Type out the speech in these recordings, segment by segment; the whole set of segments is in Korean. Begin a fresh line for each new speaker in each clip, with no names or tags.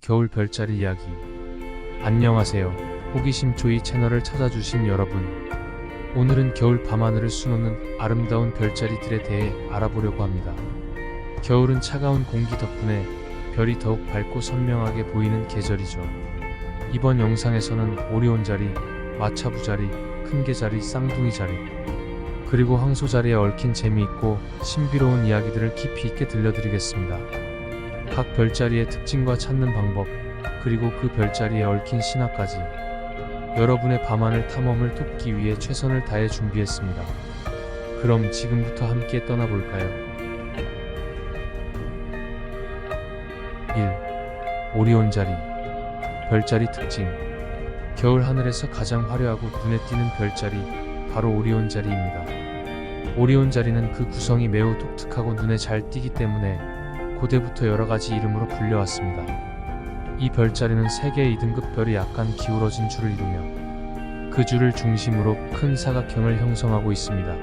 겨울 별자리 이야기. 안녕하세요. 호기심 조이 채널을 찾아주신 여러분. 오늘은 겨울 밤하늘을 수놓는 아름다운 별자리들에 대해 알아보려고 합니다. 겨울은 차가운 공기 덕분에 별이 더욱 밝고 선명하게 보이는 계절이죠. 이번 영상에서는 오리온자리, 마차부자리, 큰개자리, 쌍둥이자리, 그리고 황소자리에 얽힌 재미있고 신비로운 이야기들을 깊이 있게 들려드리겠습니다. 각 별자리의 특징과 찾는 방법, 그리고 그 별자리에 얽힌 신화까지 여러분의 밤하늘 탐험을 돕기 위해 최선을 다해 준비했습니다. 그럼 지금부터 함께 떠나볼까요? 1. 오리온자리. 별자리 특징. 겨울 하늘에서 가장 화려하고 눈에 띄는 별자리, 바로 오리온자리입니다. 오리온자리는 그 구성이 매우 독특하고 눈에 잘 띄기 때문에 고대부터 여러가지 이름으로 불려왔습니다. 이 별자리는 세계의 2등급 별이 약간 기울어진 줄을 이루며 그 줄을 중심으로 큰 사각형을 형성하고 있습니다.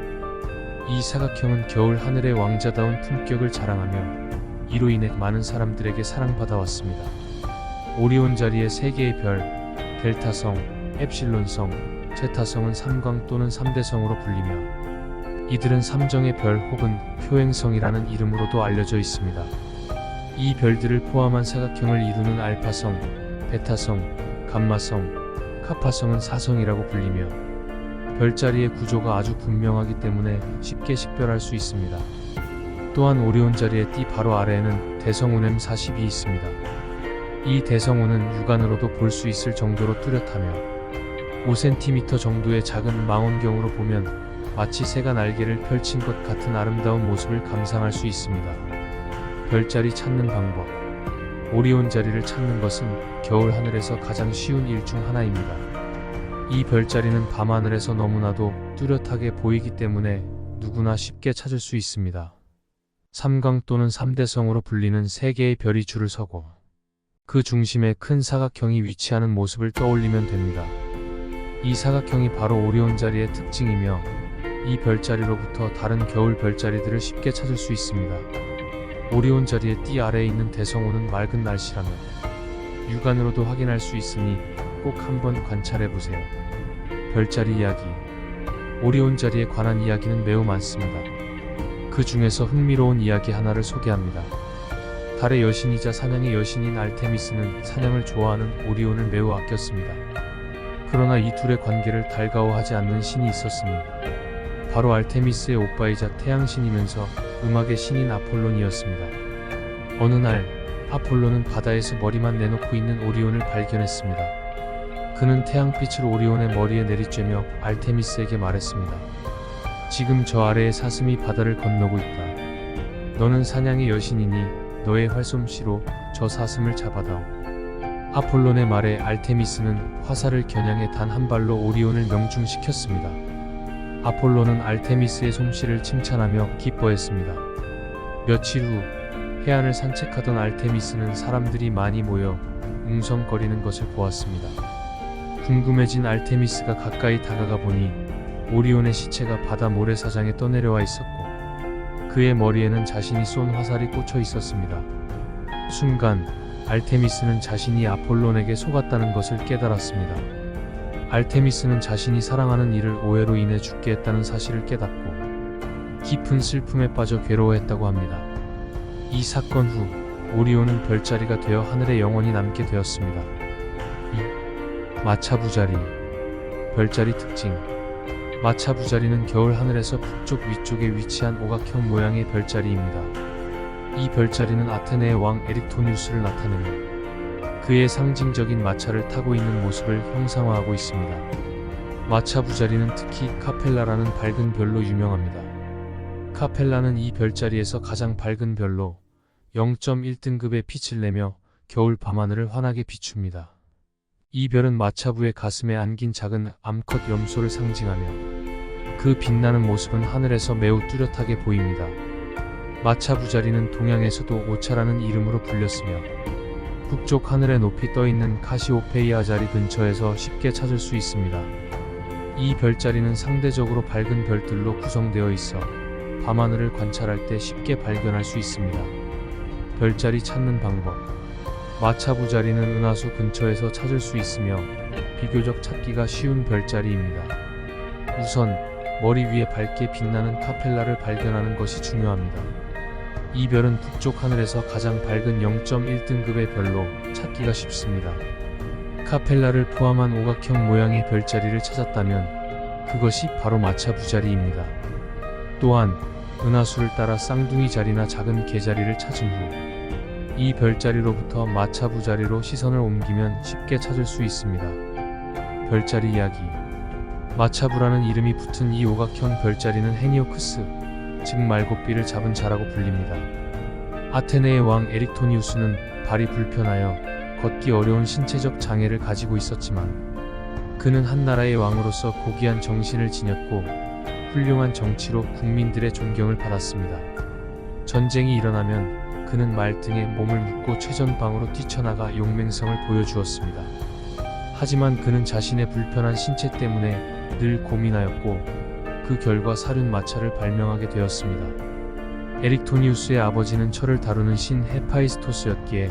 이 사각형은 겨울 하늘의 왕자다운 품격을 자랑하며 이로 인해 많은 사람들에게 사랑받아왔습니다. 오리온자리의 3개의 별, 델타성, 엡실론성, 제타성은 삼광 또는 3대성으로 불리며 이들은 삼정의 별 혹은 효행성이라는 이름으로도 알려져 있습니다. 이 별들을 포함한 사각형을 이루는 알파성, 베타성, 감마성, 카파성은 사성이라고 불리며 별자리의 구조가 아주 분명하기 때문에 쉽게 식별할 수 있습니다. 또한 오리온자리의 띠 바로 아래에는 대성운 M42이 있습니다. 이 대성운은 육안으로도 볼 수 있을 정도로 뚜렷하며 5cm 정도의 작은 망원경으로 보면 마치 새가 날개를 펼친 것 같은 아름다운 모습을 감상할 수 있습니다. 별자리 찾는 방법. 오리온자리를 찾는 것은 겨울 하늘에서 가장 쉬운 일 중 하나입니다. 이 별자리는 밤하늘에서 너무나도 뚜렷하게 보이기 때문에 누구나 쉽게 찾을 수 있습니다. 삼광 또는 3대성으로 불리는 3개의 별이 줄을 서고 그 중심에 큰 사각형이 위치하는 모습을 떠올리면 됩니다. 이 사각형이 바로 오리온자리의 특징이며 이 별자리로부터 다른 겨울 별자리들을 쉽게 찾을 수 있습니다. 오리온자리의 띠 아래에 있는 대성운은 맑은 날씨라면 육안으로도 확인할 수 있으니 꼭 한번 관찰해보세요. 별자리 이야기. 오리온자리에 관한 이야기는 매우 많습니다. 그 중에서 흥미로운 이야기 하나를 소개합니다. 달의 여신이자 사냥의 여신인 알테미스는 사냥을 좋아하는 오리온을 매우 아꼈습니다. 그러나 이 둘의 관계를 달가워하지 않는 신이 있었으니 바로 알테미스의 오빠이자 태양신이면서 음악의 신인 아폴론이었습니다. 어느 날 아폴론은 바다에서 머리만 내놓고 있는 오리온을 발견했습니다. 그는 태양빛을 오리온의 머리에 내리쬐며 알테미스에게 말했습니다. 지금 저 아래의 사슴이 바다를 건너고 있다. 너는 사냥의 여신이니 너의 활솜씨로 저 사슴을 잡아다오. 아폴론의 말에 알테미스는 화살을 겨냥해 단 한 발로 오리온을 명중시켰습니다. 아폴론은 알테미스의 솜씨를 칭찬하며 기뻐했습니다. 며칠 후 해안을 산책하던 알테미스는 사람들이 많이 모여 웅성거리는 것을 보았습니다. 궁금해진 알테미스가 가까이 다가가 보니 오리온의 시체가 바다 모래사장에 떠내려와 있었고 그의 머리에는 자신이 쏜 화살이 꽂혀 있었습니다. 순간 알테미스는 자신이 아폴론에게 속았다는 것을 깨달았습니다. 알테미스는 자신이 사랑하는 이를 오해로 인해 죽게 했다는 사실을 깨닫고 깊은 슬픔에 빠져 괴로워했다고 합니다. 이 사건 후 오리온은 별자리가 되어 하늘에 영원히 남게 되었습니다. 2. 마차부자리. 별자리 특징. 마차부자리는 겨울 하늘에서 북쪽 위쪽에 위치한 오각형 모양의 별자리입니다. 이 별자리는 아테네의 왕 에릭토니우스를 나타내며 그의 상징적인 마차를 타고 있는 모습을 형상화하고 있습니다. 마차부자리는 특히 카펠라라는 밝은 별로 유명합니다. 카펠라는 이 별자리에서 가장 밝은 별로 0.1등급의 빛을 내며 겨울 밤하늘을 환하게 비춥니다. 이 별은 마차부의 가슴에 안긴 작은 암컷 염소를 상징하며 그 빛나는 모습은 하늘에서 매우 뚜렷하게 보입니다. 마차부자리는 동양에서도 오차라는 이름으로 불렸으며 북쪽 하늘에 높이 떠있는 카시오페이아 자리 근처에서 쉽게 찾을 수 있습니다. 이 별자리는 상대적으로 밝은 별들로 구성되어 있어 밤하늘을 관찰할 때 쉽게 발견할 수 있습니다. 별자리 찾는 방법. 마차부 자리는 은하수 근처에서 찾을 수 있으며 비교적 찾기가 쉬운 별자리입니다. 우선 머리 위에 밝게 빛나는 카펠라를 발견하는 것이 중요합니다. 이 별은 북쪽 하늘에서 가장 밝은 0.1등급의 별로 찾기가 쉽습니다. 카펠라를 포함한 오각형 모양의 별자리를 찾았다면 그것이 바로 마차부 자리입니다. 또한 은하수를 따라 쌍둥이 자리나 작은 개자리를 찾은 후 이 별자리로부터 마차부 자리로 시선을 옮기면 쉽게 찾을 수 있습니다. 별자리 이야기. 마차부라는 이름이 붙은 이 오각형 별자리는 헤니오크스, 즉 말고삐를 잡은 자라고 불립니다. 아테네의 왕 에릭토니우스는 발이 불편하여 걷기 어려운 신체적 장애를 가지고 있었지만 그는 한 나라의 왕으로서 고귀한 정신을 지녔고 훌륭한 정치로 국민들의 존경을 받았습니다. 전쟁이 일어나면 그는 말 등에 몸을 묶고 최전방으로 뛰쳐나가 용맹성을 보여주었습니다. 하지만 그는 자신의 불편한 신체 때문에 늘 고민하였고 그 결과 사륜 마차를 발명하게 되었습니다. 에릭토니우스의 아버지는 철을 다루는 신 헤파이스토스였기에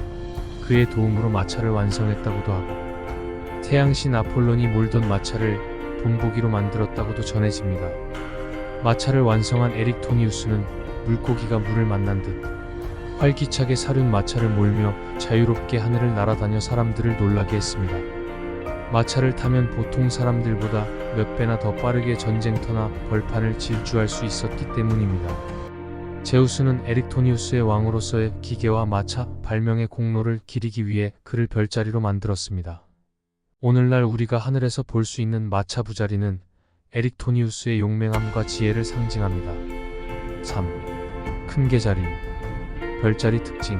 그의 도움으로 마차를 완성했다고도 하고 태양신 아폴론이 몰던 마차를 본보기로 만들었다고도 전해집니다. 마차를 완성한 에릭토니우스는 물고기가 물을 만난 듯 활기차게 사륜 마차를 몰며 자유롭게 하늘을 날아다녀 사람들을 놀라게 했습니다. 마차를 타면 보통 사람들보다 몇 배나 더 빠르게 전쟁터나 벌판을 질주할 수 있었기 때문입니다. 제우스는 에릭토니우스의 왕으로서의 기계와 마차 발명의 공로를 기리기 위해 그를 별자리로 만들었습니다. 오늘날 우리가 하늘에서 볼 수 있는 마차부 자리는 에릭토니우스의 용맹함과 지혜를 상징합니다. 3. 큰 개자리. 별자리 특징.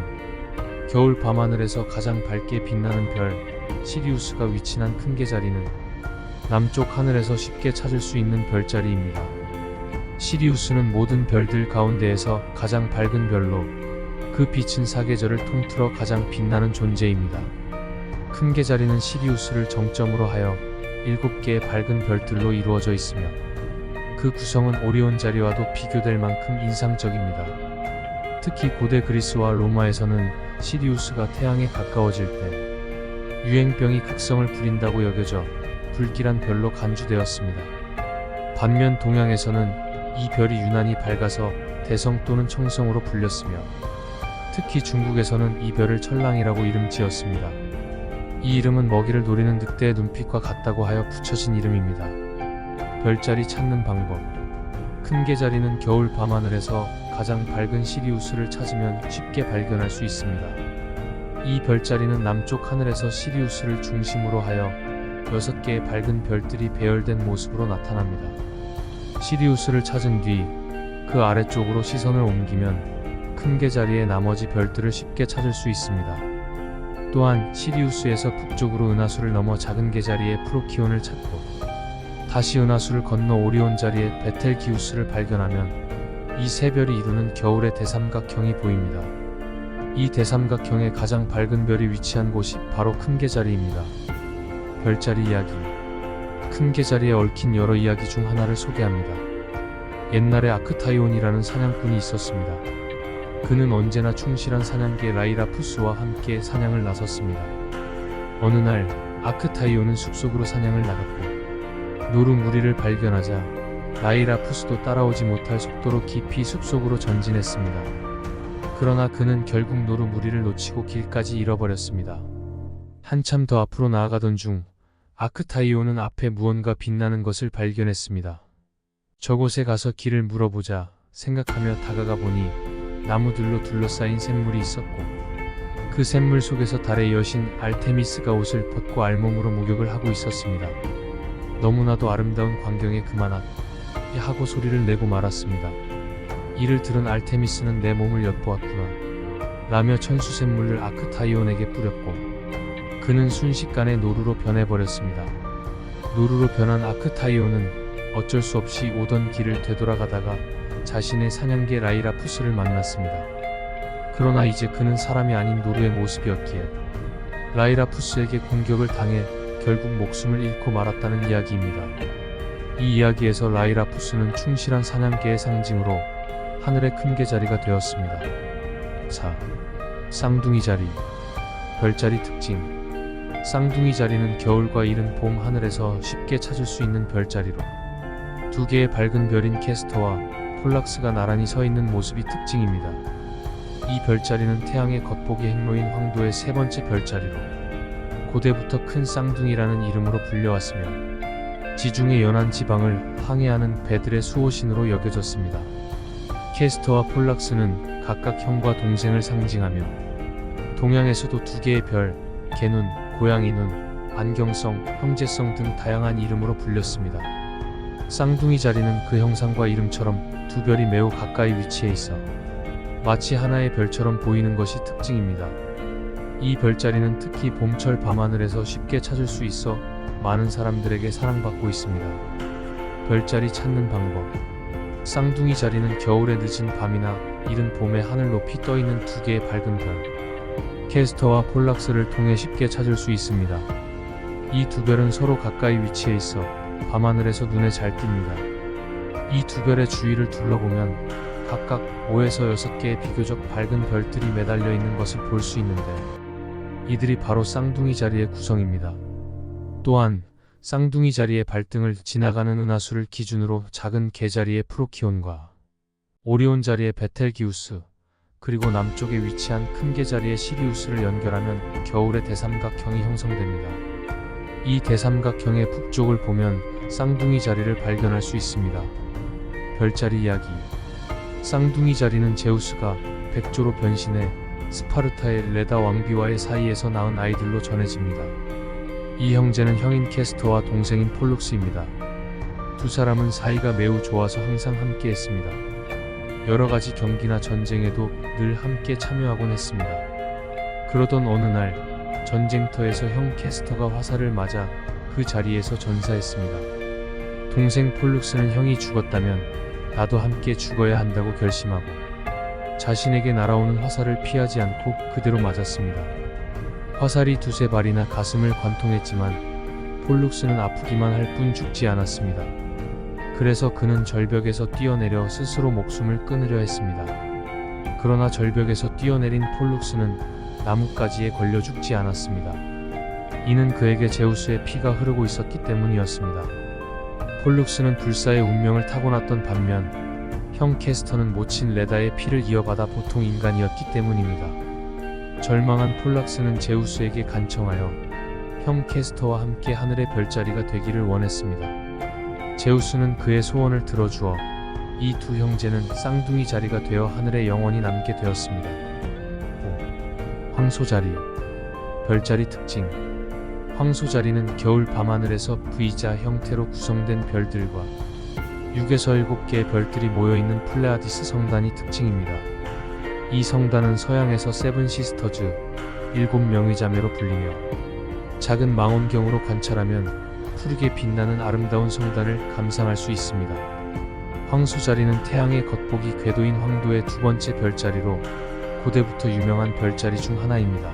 겨울 밤하늘에서 가장 밝게 빛나는 별 시리우스가 위치한 큰 개자리는 남쪽 하늘에서 쉽게 찾을 수 있는 별자리입니다. 시리우스는 모든 별들 가운데에서 가장 밝은 별로 그 빛은 사계절을 통틀어 가장 빛나는 존재입니다. 큰 개자리는 시리우스를 정점으로 하여 7개의 밝은 별들로 이루어져 있으며 그 구성은 오리온 자리와도 비교될 만큼 인상적입니다. 특히 고대 그리스와 로마에서는 시리우스가 태양에 가까워질 때 유행병이 극성을 부린다고 여겨져 불길한 별로 간주되었습니다. 반면 동양에서는 이 별이 유난히 밝아서 대성 또는 청성으로 불렸으며 특히 중국에서는 이 별을 천랑이라고 이름 지었습니다. 이 이름은 먹이를 노리는 늑대의 눈빛과 같다고 하여 붙여진 이름입니다. 별자리 찾는 방법. 큰 개자리는 겨울 밤하늘에서 가장 밝은 시리우스를 찾으면 쉽게 발견할 수 있습니다. 이 별자리는 남쪽 하늘에서 시리우스를 중심으로 하여 6개의 밝은 별들이 배열된 모습으로 나타납니다. 시리우스를 찾은 뒤 그 아래쪽으로 시선을 옮기면 큰 개자리의 나머지 별들을 쉽게 찾을 수 있습니다. 또한 시리우스에서 북쪽으로 은하수를 넘어 작은 개자리의 프로키온을 찾고 다시 은하수를 건너 오리온 자리의 베텔기우스를 발견하면 이 세 별이 이루는 겨울의 대삼각형이 보입니다. 이 대삼각형의 가장 밝은 별이 위치한 곳이 바로 큰 개자리입니다. 별자리 이야기. 큰 개자리에 얽힌 여러 이야기 중 하나를 소개합니다. 옛날에 아크타이온이라는 사냥꾼이 있었습니다. 그는 언제나 충실한 사냥개 라이라푸스와 함께 사냥을 나섰습니다. 어느 날 아크타이온은 숲속으로 사냥을 나갔고 노루무리를 발견하자 라이라푸스도 따라오지 못할 속도로 깊이 숲속으로 전진했습니다. 그러나 그는 결국 노루무리를 놓치고 길까지 잃어버렸습니다. 한참 더 앞으로 나아가던 중 아크타이온은 앞에 무언가 빛나는 것을 발견했습니다. 저곳에 가서 길을 물어보자 생각하며 다가가 보니 나무들로 둘러싸인 샘물이 있었고 그 샘물 속에서 달의 여신 알테미스가 옷을 벗고 알몸으로 목욕을 하고 있었습니다. 너무나도 아름다운 광경에 그만 하고 소리를 내고 말았습니다. 이를 들은 알테미스는 내 몸을 엿보았구나 라며 천수샘물을 아크타이온에게 뿌렸고 그는 순식간에 노루로 변해버렸습니다. 노루로 변한 아크타이온은 어쩔 수 없이 오던 길을 되돌아가다가 자신의 사냥개 라이라푸스를 만났습니다. 그러나 이제 그는 사람이 아닌 노루의 모습이었기에 라이라푸스에게 공격을 당해 결국 목숨을 잃고 말았다는 이야기입니다. 이 이야기에서 라이라푸스는 충실한 사냥개의 상징으로 하늘의 큰 개자리가 되었습니다. 4. 쌍둥이 자리. 별자리 특징. 쌍둥이 자리는 겨울과 이른 봄 하늘에서 쉽게 찾을 수 있는 별자리로 두 개의 밝은 별인 캐스터와 폴락스가 나란히 서 있는 모습이 특징입니다. 이 별자리는 태양의 겉보기 행로인 황도의 세 번째 별자리로 고대부터 큰 쌍둥이라는 이름으로 불려왔으며 지중해 연안 지방을 항해하는 배들의 수호신으로 여겨졌습니다. 캐스터와 폴락스는 각각 형과 동생을 상징하며 동양에서도 두 개의 별, 개눈, 고양이 눈, 안경성, 형제성 등 다양한 이름으로 불렸습니다. 쌍둥이 자리는 그 형상과 이름처럼 두 별이 매우 가까이 위치해 있어 마치 하나의 별처럼 보이는 것이 특징입니다. 이 별자리는 특히 봄철 밤하늘에서 쉽게 찾을 수 있어 많은 사람들에게 사랑받고 있습니다. 별자리 찾는 방법. 쌍둥이 자리는 겨울의 늦은 밤이나 이른 봄에 하늘 높이 떠있는 두 개의 밝은 별, 캐스터와 폴락스를 통해 쉽게 찾을 수 있습니다. 이 두 별은 서로 가까이 위치해 있어 밤하늘에서 눈에 잘 띕니다. 이 두 별의 주위를 둘러보면 각각 5에서 6개의 비교적 밝은 별들이 매달려 있는 것을 볼 수 있는데 이들이 바로 쌍둥이 자리의 구성입니다. 또한 쌍둥이 자리의 발등을 지나가는 은하수를 기준으로 작은 개자리의 프로키온과 오리온 자리의 베텔기우스, 그리고 남쪽에 위치한 큰 개자리의 시리우스를 연결하면 겨울의 대삼각형이 형성됩니다. 이 대삼각형의 북쪽을 보면 쌍둥이 자리를 발견할 수 있습니다. 별자리 이야기. 쌍둥이 자리는 제우스가 백조로 변신해 스파르타의 레다 왕비와의 사이에서 낳은 아이들로 전해집니다. 이 형제는 형인 캐스터와 동생인 폴룩스입니다. 두 사람은 사이가 매우 좋아서 항상 함께했습니다. 여러가지 경기나 전쟁에도 늘 함께 참여하곤 했습니다. 그러던 어느 날 전쟁터에서 형 캐스터가 화살을 맞아 그 자리에서 전사했습니다. 동생 폴룩스는 형이 죽었다면 나도 함께 죽어야 한다고 결심하고 자신에게 날아오는 화살을 피하지 않고 그대로 맞았습니다. 화살이 두세 발이나 가슴을 관통했지만 폴룩스는 아프기만 할 뿐 죽지 않았습니다. 그래서 그는 절벽에서 뛰어내려 스스로 목숨을 끊으려 했습니다. 그러나 절벽에서 뛰어내린 폴룩스는 나뭇가지에 걸려 죽지 않았습니다. 이는 그에게 제우스의 피가 흐르고 있었기 때문이었습니다. 폴룩스는 불사의 운명을 타고났던 반면 형 캐스터는 모친 레다의 피를 이어받아 보통 인간이었기 때문입니다. 절망한 폴락스는 제우스에게 간청하여 형 캐스터와 함께 하늘의 별자리가 되기를 원했습니다. 제우스는 그의 소원을 들어주어 이 두 형제는 쌍둥이 자리가 되어 하늘에 영원히 남게 되었습니다. 5. 황소자리. 별자리 특징. 황소자리는 겨울 밤하늘에서 V자 형태로 구성된 별들과 6에서 7개의 별들이 모여있는 플레아디스 성단이 특징입니다. 이 성단은 서양에서 세븐 시스터즈, 7명의 자매로 불리며 작은 망원경으로 관찰하면 푸르게 빛나는 아름다운 성단을 감상할 수 있습니다. 황소자리는 태양의 겉보기 궤도인 황도의 두 번째 별자리로 고대부터 유명한 별자리 중 하나입니다.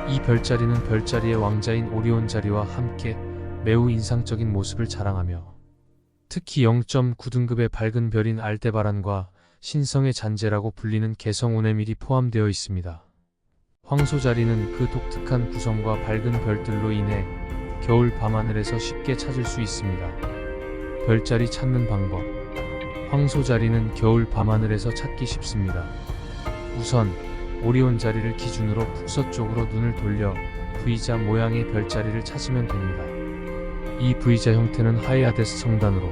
이 별자리는 별자리의 왕자인 오리온 자리와 함께 매우 인상적인 모습을 자랑하며 특히 0.9등급의 밝은 별인 알데바란과 신성의 잔재라고 불리는 개성 우네밀이 포함되어 있습니다. 황소자리는 그 독특한 구성과 밝은 별들로 인해 겨울 밤하늘에서 쉽게 찾을 수 있습니다. 별자리 찾는 방법. 황소자리는 겨울 밤하늘에서 찾기 쉽습니다. 우선 오리온 자리를 기준으로 북서쪽으로 눈을 돌려 V자 모양의 별자리를 찾으면 됩니다. 이 V자 형태는 하이아데스 성단으로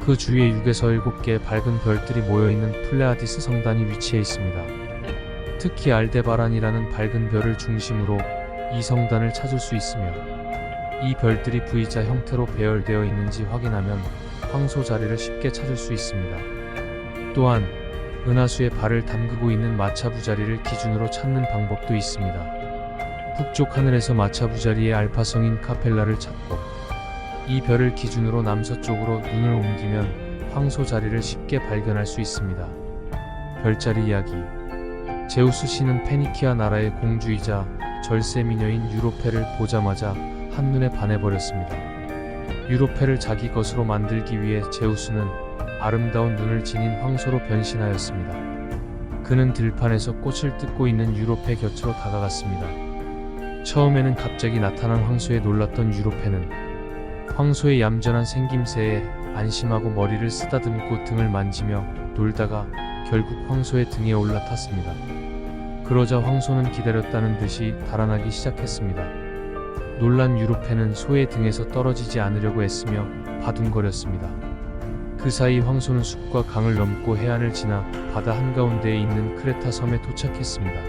그 주위에 6에서 7개의 밝은 별들이 모여있는 플레아디스 성단이 위치해 있습니다. 특히 알데바란이라는 밝은 별을 중심으로 이 성단을 찾을 수 있으며 이 별들이 V자 형태로 배열되어 있는지 확인하면 황소자리를 쉽게 찾을 수 있습니다. 또한 은하수에 발을 담그고 있는 마차부 자리를 기준으로 찾는 방법도 있습니다. 북쪽 하늘에서 마차부 자리의 알파성인 카펠라를 찾고 이 별을 기준으로 남서쪽으로 눈을 옮기면 황소자리를 쉽게 발견할 수 있습니다. 별자리 이야기. 제우스 신은 페니키아 나라의 공주이자 절세 미녀인 유로페를 보자마자 한눈에 반해버렸습니다. 유로페를 자기 것으로 만들기 위해 제우스는 아름다운 눈을 지닌 황소로 변신하였습니다. 그는 들판에서 꽃을 뜯고 있는 유로페 곁으로 다가갔습니다. 처음에는 갑자기 나타난 황소에 놀랐던 유로페는 황소의 얌전한 생김새에 안심하고 머리를 쓰다듬고 등을 만지며 놀다가 결국 황소의 등에 올라탔습니다. 그러자 황소는 기다렸다는 듯이 달아나기 시작했습니다. 놀란 유로페는 소의 등에서 떨어지지 않으려고 애쓰며 바둥거렸습니다. 그 사이 황소는 숲과 강을 넘고 해안을 지나 바다 한가운데에 있는 크레타 섬에 도착했습니다.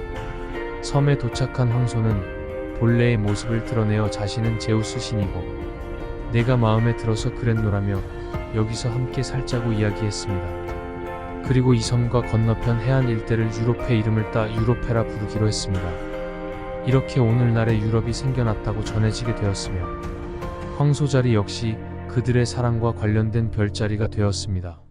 섬에 도착한 황소는 본래의 모습을 드러내어 자신은 제우스 신이고 내가 마음에 들어서 그랬노라며 여기서 함께 살자고 이야기했습니다. 그리고 이 섬과 건너편 해안 일대를 유로페 이름을 따 유로페라 부르기로 했습니다. 이렇게 오늘날의 유럽이 생겨났다고 전해지게 되었으며 황소자리 역시 그들의 사랑과 관련된 별자리가 되었습니다.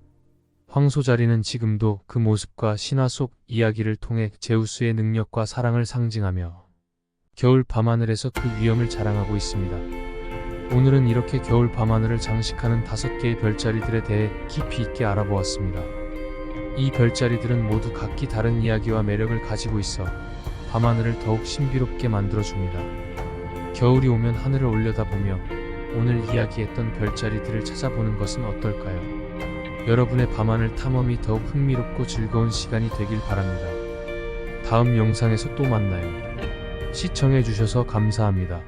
황소자리는 지금도 그 모습과 신화 속 이야기를 통해 제우스의 능력과 사랑을 상징하며 겨울 밤하늘에서 그 위엄을 자랑하고 있습니다. 오늘은 이렇게 겨울 밤하늘을 장식하는 5개의 별자리들에 대해 깊이 있게 알아보았습니다. 이 별자리들은 모두 각기 다른 이야기와 매력을 가지고 있어 밤하늘을 더욱 신비롭게 만들어줍니다. 겨울이 오면 하늘을 올려다보며 오늘 이야기했던 별자리들을 찾아보는 것은 어떨까요? 여러분의 밤하늘 탐험이 더욱 흥미롭고 즐거운 시간이 되길 바랍니다. 다음 영상에서 또 만나요. 시청해주셔서 감사합니다.